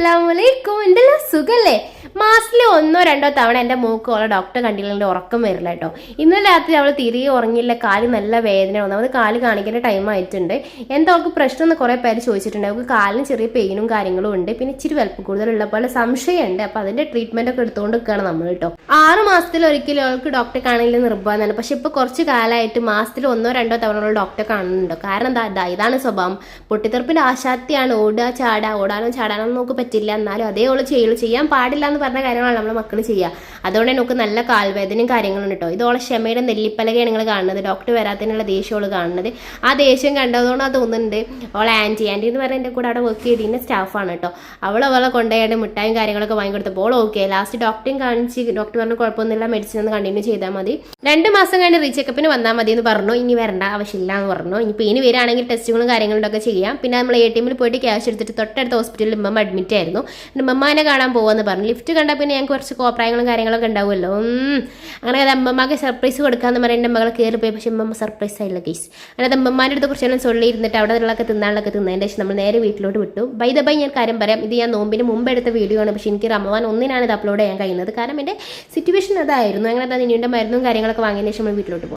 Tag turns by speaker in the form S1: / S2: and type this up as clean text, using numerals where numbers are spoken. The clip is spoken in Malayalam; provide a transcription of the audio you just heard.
S1: അസ്സലാമലൈക്കും. എന്തെല്ലാം സുഖല്ലേ? മാസത്തിൽ 1-2 തവണ എൻ്റെ മൂക്കോളെ ഡോക്ടറെ കണ്ടില്ലെങ്കിൽ ഉറക്കം വരില്ല കേട്ടോ. ഇന്നലെ രാത്രി അവൾ തിരികെ ഉറങ്ങിയില്ല, കാല് നല്ല വേദന വന്നു. അത് കാല് കാണിക്കേണ്ട ടൈം ആയിട്ടുണ്ട്. എന്താ അവൾക്ക് പ്രശ്നം എന്ന് കുറേ പേര് ചോദിച്ചിട്ടുണ്ട്. അവൾക്ക് കാലിന് ചെറിയ പെയിനും കാര്യങ്ങളും ഉണ്ട്, പിന്നെ ഇച്ചിരി വലുപ്പം കൂടുതലുള്ള പോലെ സംശയമുണ്ട്. അപ്പോൾ അതിൻ്റെ ട്രീറ്റ്മെൻ്റ് ഒക്കെ എടുത്തുകൊണ്ട് നിൽക്കുകയാണ് നമ്മൾ കേട്ടോ. 6 മാസത്തിൽ ഒരിക്കലും അവൾക്ക് ഡോക്ടറെ കാണില്ല നിർബന്ധമാണ്. പക്ഷെ ഇപ്പോൾ കുറച്ച് കാലമായിട്ട് മാസത്തിൽ 1-2 തവണ ഡോക്ടറെ കാണുന്നുണ്ടോ. കാരണം എന്താ, ഇതാണ് സ്വഭാവം. പൊട്ടിത്തെറിപ്പിൻ്റെ ആശാത്തിയാണ്. ഓടാനോ ചാടാനോ നമുക്ക് പറ്റില്ല, എന്നാലും അതേ ഓള് ചെയ്യാൻ പാടില്ല എന്ന് പറഞ്ഞ കാര്യങ്ങളാണ് നമ്മൾ മക്കൾ ചെയ്യുക. അതുകൊണ്ട് നമുക്ക് നല്ല കാൽവേദനയും കാര്യങ്ങളും കേട്ടോ. ഇതോളെ ക്ഷമയുടെ നെല്ലിപ്പലകയാണ് നിങ്ങൾ കാണുന്നത്. ഡോക്ടർ വരാത്തതിനുള്ള ദേഷ്യം ഓള് കാണുന്നത്. ആ ദേഷ്യം കണ്ടതുകൊണ്ട് അത് തോന്നുന്നുണ്ട്. ഓളെ ആൻറ്റി എന്ന് പറഞ്ഞാൽ എൻ്റെ കൂടെ അവിടെ വർക്ക് ചെയ്തിരുന്ന സ്റ്റാഫാണ് കേട്ടോ. അവളെ കൊണ്ടുപോയിട്ട് മിഠായും കാര്യങ്ങളൊക്കെ വാങ്ങിക്കൊടുത്തപ്പോൾ ഓക്കെ. ലാസ്റ്റ് ഡോക്ടറെയും കാണിച്ച് ഡോക്ടർ പറഞ്ഞ കുഴപ്പമൊന്നുമില്ല, മെഡിസിൻ ഒന്ന് കണ്ടിന്യൂ ചെയ്താൽ മതി, 2 മാസം കഴിഞ്ഞ് റീചെക്കപ്പിന് വന്നാൽ മതി എന്ന് പറഞ്ഞു. ഇനി വരേണ്ട ആവശ്യമില്ല എന്ന് പറഞ്ഞു. ഇനി പെയിന് വരികയാണെങ്കിൽ ടെസ്റ്റുകളും കാര്യങ്ങളൊക്കെ ചെയ്യാം. പിന്നെ നമ്മൾ ATM പോയിട്ട് ക്യാഷ് എടുത്തിട്ട് തൊട്ടടുത്ത ഹോസ്പിറ്റലിൽ ഉമ്മ അഡ്മിറ്റ് ആയിരുന്നു. ഉമ്മമാനെ കാണാൻ പോകുമെന്ന് പറഞ്ഞു. ലിഫ്റ്റ് കണ്ടാൽ പിന്നെ ഞങ്ങൾക്ക് കുറച്ച് കോപ്രായങ്ങളും കാര്യങ്ങളൊക്കെ ഉണ്ടാവുമല്ലോ. അങ്ങനെ അത് അമ്മമ്മക്ക് സർപ്രൈസ് കൊടുക്കാമെന്ന് പറഞ്ഞാൽ എൻ്റെ മകളെ കയറി പോയി. പക്ഷേ അമ്മമ്മ സർപ്രൈസ് ആയില്ല കേസ്. അങ്ങനെ അമ്മമാരുടെ അടുത്ത് കുറച്ചെല്ലാം ചൊല്ലിയിരുന്നിട്ട് അവിടെ ഉള്ളതൊക്കെ തിന്നാളൊക്കെ തിന്നതിൻ്റെ ശേഷം നമ്മൾ നേരെ വീട്ടിലോട്ട് വിട്ടു. ബൈ ഞാൻ കാര്യം പറയാം, ഇത് ഞാൻ നോമ്പിന് മുമ്പ് എടുത്ത വീഡിയോ ആണ്. പക്ഷേ എനിക്ക് റമദാൻ 1-നാണ് ഇത് അപ്ലോഡ് ചെയ്യാൻ കഴിയുന്നത്. കാരണം എൻ്റെ സിറ്റുവേഷൻ അതായിരുന്നു. അങ്ങനെ നിന്റെ മരുന്നും കാര്യങ്ങളൊക്കെ വാങ്ങിയതിന് ശേഷം നമ്മൾ വീട്ടിലോട്ട് പോകും.